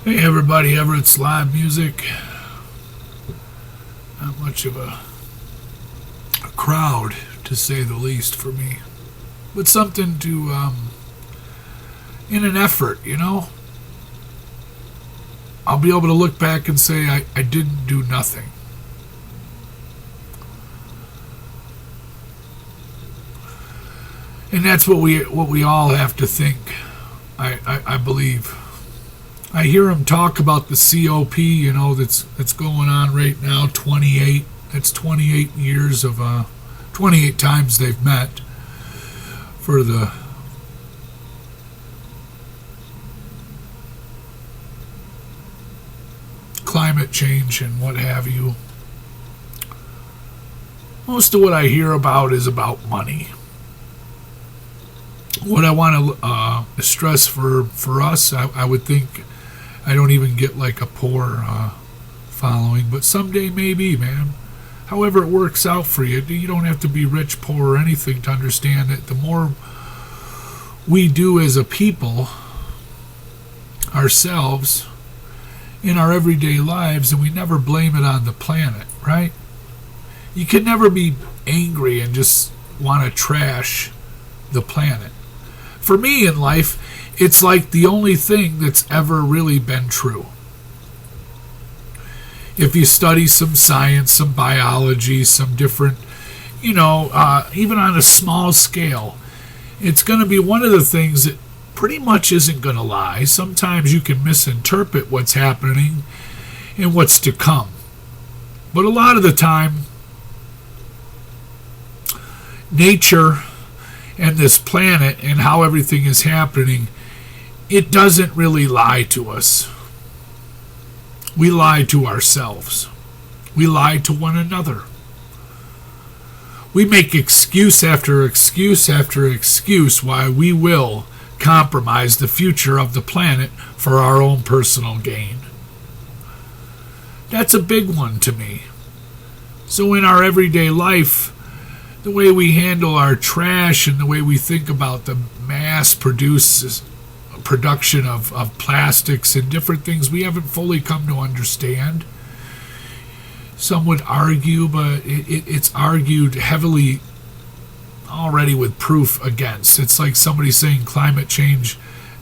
Hey everybody, Everett's live music. Not much of a crowd, to say the least, for me. But something to, in an effort, I'll be able to look back and say I didn't do nothing. And that's what we all have to think, I believe. I hear him talk about the COP, that's going on right now, 28. That's 28 years of, 28 times they've met for the climate change and what have you. Most of what I hear about is about money. What I want to stress for us, I would think I don't even get like a poor following, but someday maybe, man. However it works out for you, you don't have to be rich, poor, or anything to understand that the more we do as a people, ourselves, in our everyday lives, and we never blame it on the planet, right? You can never be angry and just want to trash the planet. For me in life, it's like the only thing that's ever really been true. If you study some science, some biology, some different, even on a small scale, it's going to be one of the things that pretty much isn't going to lie. Sometimes you can misinterpret what's happening and what's to come. But a lot of the time, nature and this planet and how everything is happening, it doesn't really lie to us. We lie to ourselves. We lie to one another. We make excuse after excuse after excuse why we will compromise the future of the planet for our own personal gain. That's a big one to me. So in our everyday life, the way we handle our trash and the way we think about the mass production of plastics and different things we haven't fully come to understand. Some would argue, but it's argued heavily already with proof against. It's like somebody saying climate change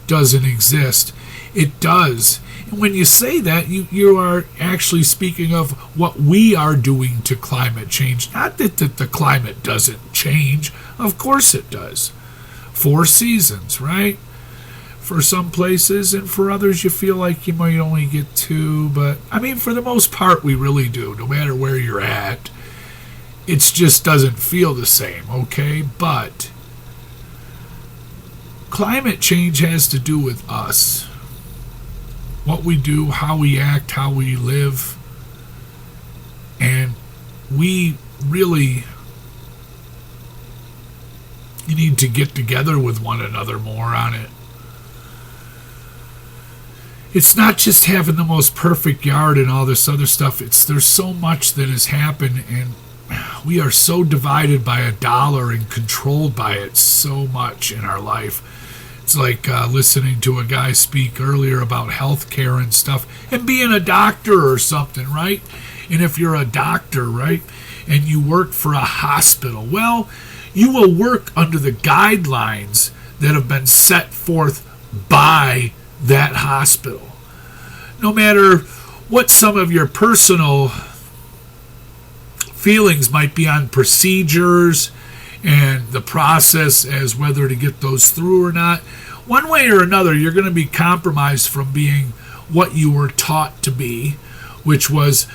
doesn't exist. It does. And when you say that, you are actually speaking of what we are doing to climate change. Not that the climate doesn't change. Of course it does. 4 seasons, right? For some places, and for others you feel like you might only get 2, but for the most part we really do, no matter where you're at. It just doesn't feel the same, okay? But climate change has to do with us. What we do, how we act, how we live. And we really need to get together with one another more on it. It's not just having the most perfect yard and all this other stuff. There's so much that has happened, and we are so divided by $1 and controlled by it so much in our life. It's like listening to a guy speak earlier about healthcare and stuff, and being a doctor or something, right? And if you're a doctor, right, and you work for a hospital, well, you will work under the guidelines that have been set forth by that hospital. No matter what some of your personal feelings might be on procedures and the process as whether to get those through or not, one way or another you're going to be compromised from being what you were taught to be, which was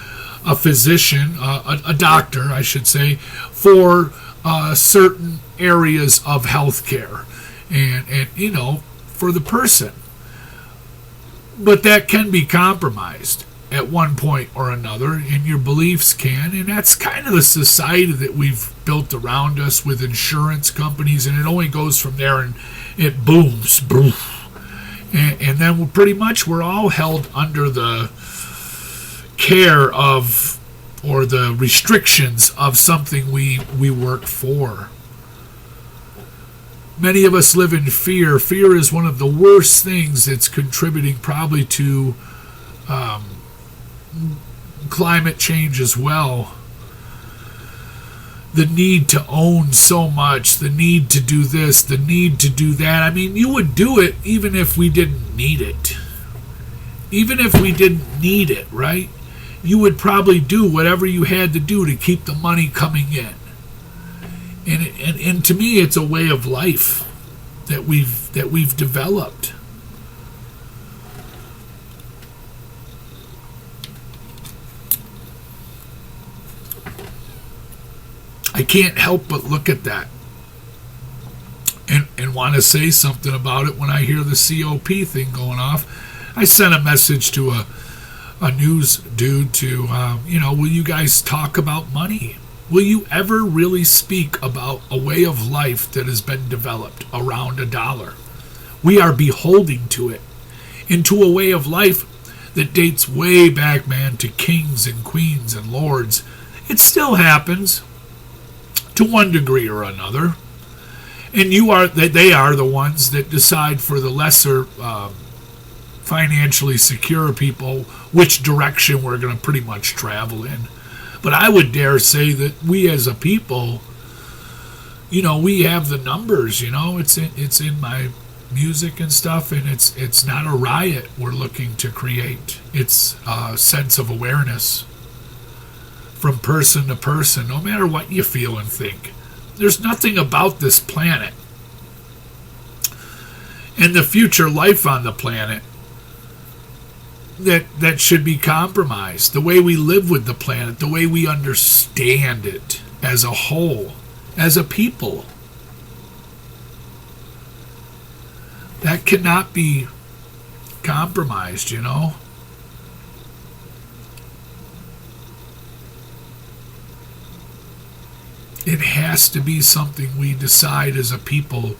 a physician, a doctor I should say, for certain areas of healthcare and for the person. But that can be compromised at one point or another, and your beliefs can, and that's kind of the society that we've built around us with insurance companies, and it only goes from there, and it booms, boom. And then pretty much we're all held under the care of, or the restrictions of something we work for. Many of us live in fear. Fear is one of the worst things that's contributing probably to climate change as well. The need to own so much, the need to do this, the need to do that. I mean, you would do it even if we didn't need it. Even if we didn't need it, right? You would probably do whatever you had to do to keep the money coming in. And to me, it's a way of life that we've developed. I can't help but look at that and want to say something about it when I hear the COP thing going off. I sent a message to a news dude to, will you guys talk about money? Will you ever really speak about a way of life that has been developed around $1? We are beholding to it, into a way of life that dates way back, man, to kings and queens and lords. It still happens to one degree or another. And they are the ones that decide for the lesser financially secure people which direction we're going to pretty much travel in. But I would dare say that we as a people, we have the numbers, it's in my music and stuff, and it's not a riot we're looking to create. It's a sense of awareness from person to person, no matter what you feel and think. There's nothing about this planet and the future life on the planet that should be compromised. The way we live with the planet, the way we understand it as a whole, as a people. That cannot be compromised, It has to be something we decide as a people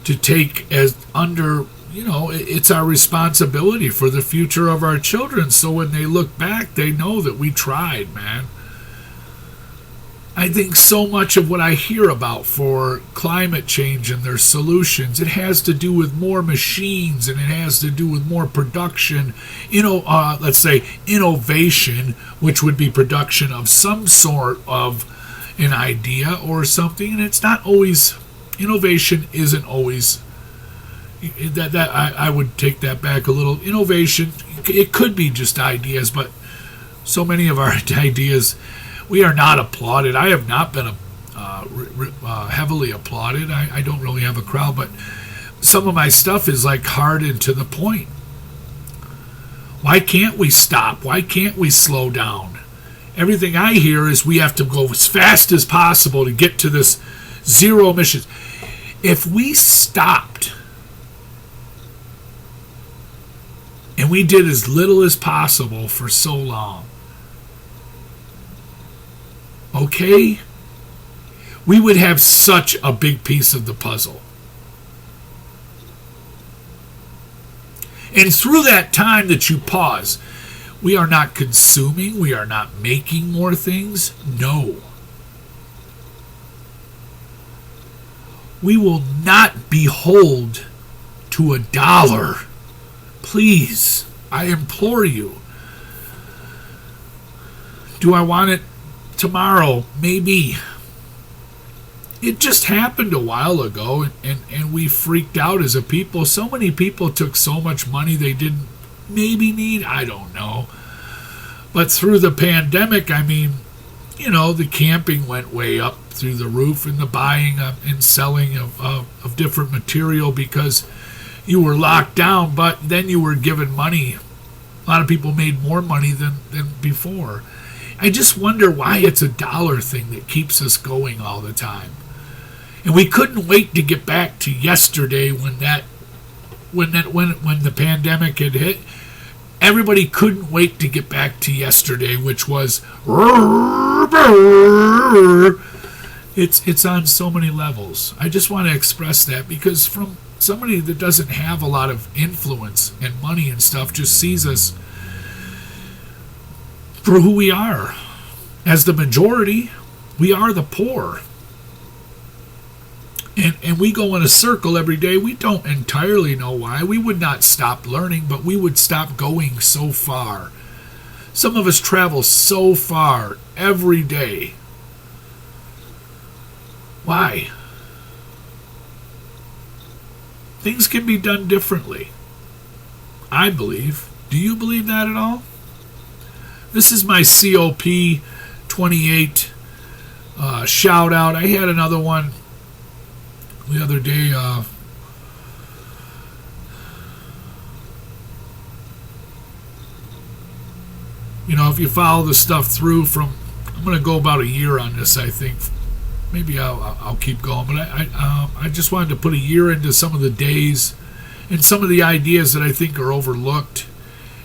to take as under, it's our responsibility for the future of our children. So when they look back, they know that we tried, man. I think so much of what I hear about for climate change and their solutions, it has to do with more machines, and it has to do with more production, let's say innovation, which would be production of some sort of an idea or something. And it's not always, innovation isn't always, that I would take that back a little. Innovation, it could be just ideas, but so many of our ideas, we are not applauded. I have not been heavily applauded. I don't really have a crowd, but some of my stuff is like hard and to the point. Why can't we stop? Why can't we slow down? Everything I hear is we have to go as fast as possible to get to this zero emissions. If we stopped and we did as little as possible for so long, okay, we would have such a big piece of the puzzle. And through that time that you pause, we are not consuming, we are not making more things. No. We will not behold to $1. Please, I implore you. Do I want it tomorrow? Maybe. It just happened a while ago, and we freaked out as a people. So many people took so much money they didn't maybe need, I don't know. But through the pandemic, the camping went way up through the roof, and the buying and selling of different material because you were locked down, but then you were given money. A lot of people made more money than before. I just wonder why it's $1 thing that keeps us going all the time. And we couldn't wait to get back to yesterday when the pandemic had hit. Everybody couldn't wait to get back to yesterday, which was it's on so many levels. I just want to express that because from somebody that doesn't have a lot of influence and money and stuff, just sees us for who we are. As the majority, we are the poor. And we go in a circle every day. We don't entirely know why. We would not stop learning, but we would stop going so far. Some of us travel so far every day. Why? Things can be done differently, I believe. Do you believe that at all? This is my COP28 shout out. I had another one the other day. If you follow the stuff through I'm going to go about a year on this, I think. Maybe I'll keep going, but I just wanted to put a year into some of the days and some of the ideas that I think are overlooked.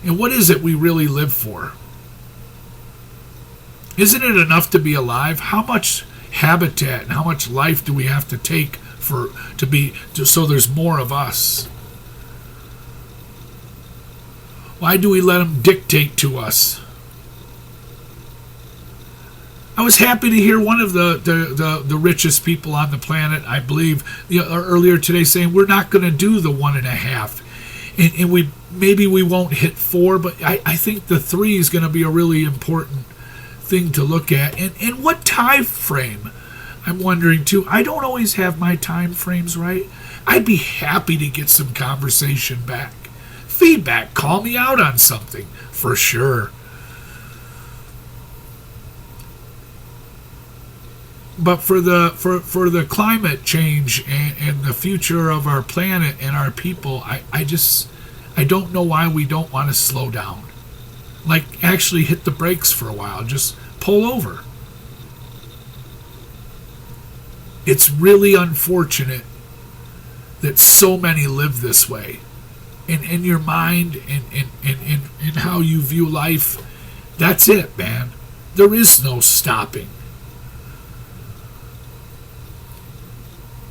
And what is it we really live for? Isn't it enough to be alive? How much habitat and how much life do we have to take so there's more of us? Why do we let them dictate to us? I was happy to hear one of the richest people on the planet, I believe, earlier today saying we're not going to do the 1.5, and we won't hit 4, but I think the 3 is going to be a really important thing to look at. And what time frame? I'm wondering too. I don't always have my time frames right. I'd be happy to get some conversation back, feedback. Call me out on something for sure. But for the climate change and the future of our planet and our people, I don't know why we don't want to slow down. Like, actually hit the brakes for a while. Just pull over. It's really unfortunate that so many live this way. In your mind and how you view life, that's it, man. There is no stopping.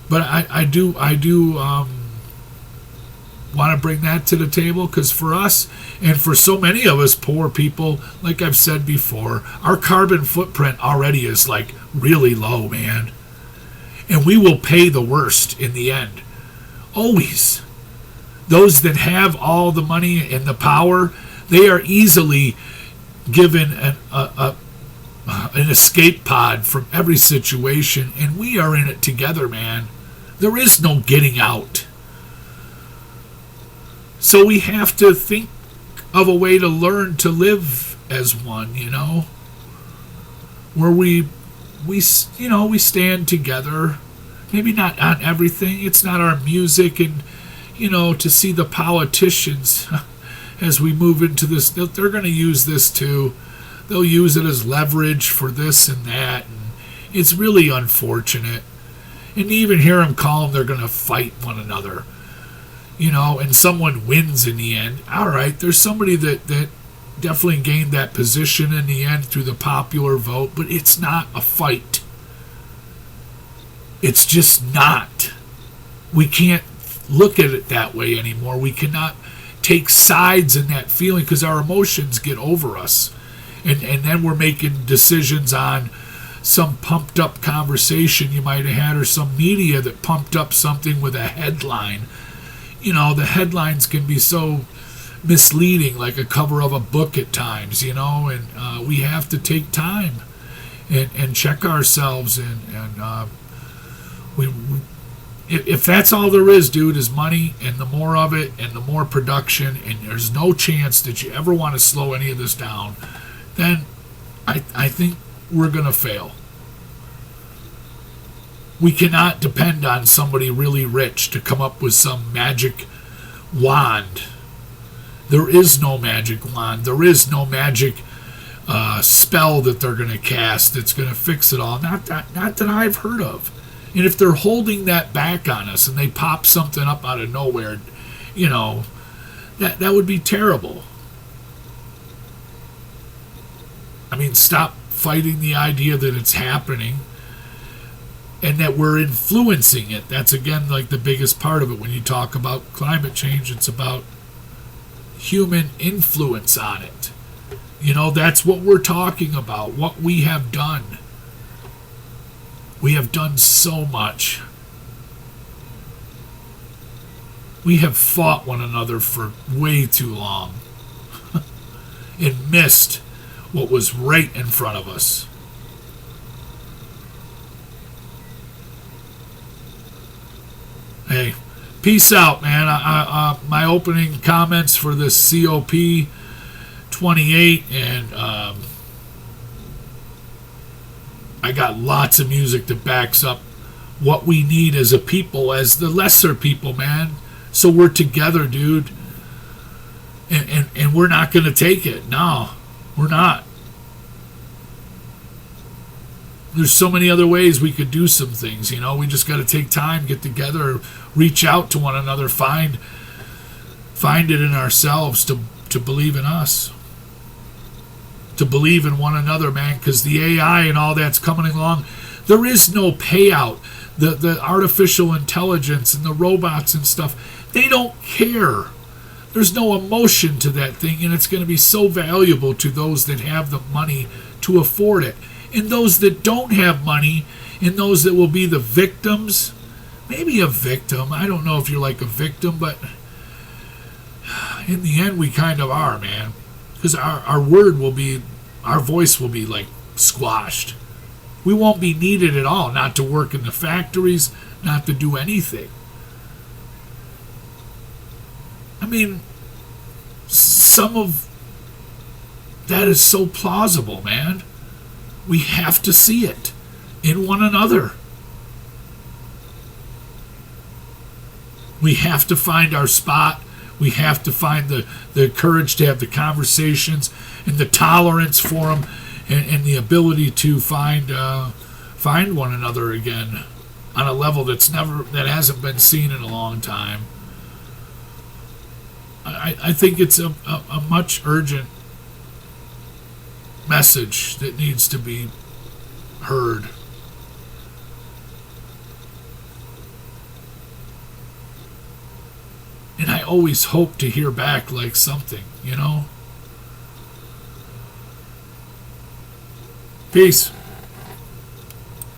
But I do want to bring that to the table, because for us and for so many of us poor people, like I've said before, our carbon footprint already is like really low, man. And we will pay the worst in the end. Always. Those that have all the money and the power, they are easily given an escape pod from every situation, and we are in it together, man. There is no getting out. So we have to think of a way to learn to live as one, where we stand together. Maybe not on everything. It's not our music, and to see the politicians as we move into this, they're going to use this too. They'll use it as leverage for this and that, and it's really unfortunate. And even hear them call them, they're going to fight one another, and someone wins in the end. All right, there's somebody that definitely gained that position in the end through the popular vote, but it's not a fight. It's just not. We can't look at it that way anymore. We cannot take sides in that feeling, because our emotions get over us. And then we're making decisions on some pumped up conversation you might have had, or some media that pumped up something with a headline. The headlines can be so misleading, like a cover of a book at times, and we have to take time and check ourselves, and if that's all there is, dude, is money, and the more of it and the more production, and there's no chance that you ever want to slow any of this down, then I think we're going to fail. We cannot depend on somebody really rich to come up with some magic wand. There is no magic wand. There is no magic spell that they're going to cast that's going to fix it all. Not that I've heard of. And if they're holding that back on us and they pop something up out of nowhere, that would be terrible. I mean, stop fighting the idea that it's happening and that we're influencing it. That's, again, like the biggest part of it. When you talk about climate change, it's about human influence on it. That's what we're talking about, what we have done. We have done so much. We have fought one another for way too long and missed what was right in front of us. Hey, peace out, man. My opening comments for this COP28, and I got lots of music that backs up what we need as a people, as the lesser people, man. So we're together, dude. And we're not going to take it. No, we're not. There's so many other ways we could do some things, you know. We just got to take time, get together, reach out to one another, find it in ourselves to believe in us, to believe in one another, man, because the AI and all that's coming along, there is no payout. The artificial intelligence and the robots and stuff, they don't care. There's no emotion to that thing, and it's going to be so valuable to those that have the money to afford it. And those that don't have money, and those that will be the victims, maybe a victim. I don't know if you're like a victim, but in the end, we kind of are, man. Because our voice will be like squashed. We won't be needed at all, not to work in the factories, not to do anything. I mean, some of that is so plausible, man. We have to see it in one another. We have to find our spot. We have to find the courage to have the conversations and the tolerance for them, and the ability to find one another again on a level that hasn't been seen in a long time. I think it's a much urgent message that needs to be heard. And I always hope to hear back like something, you know? Peace.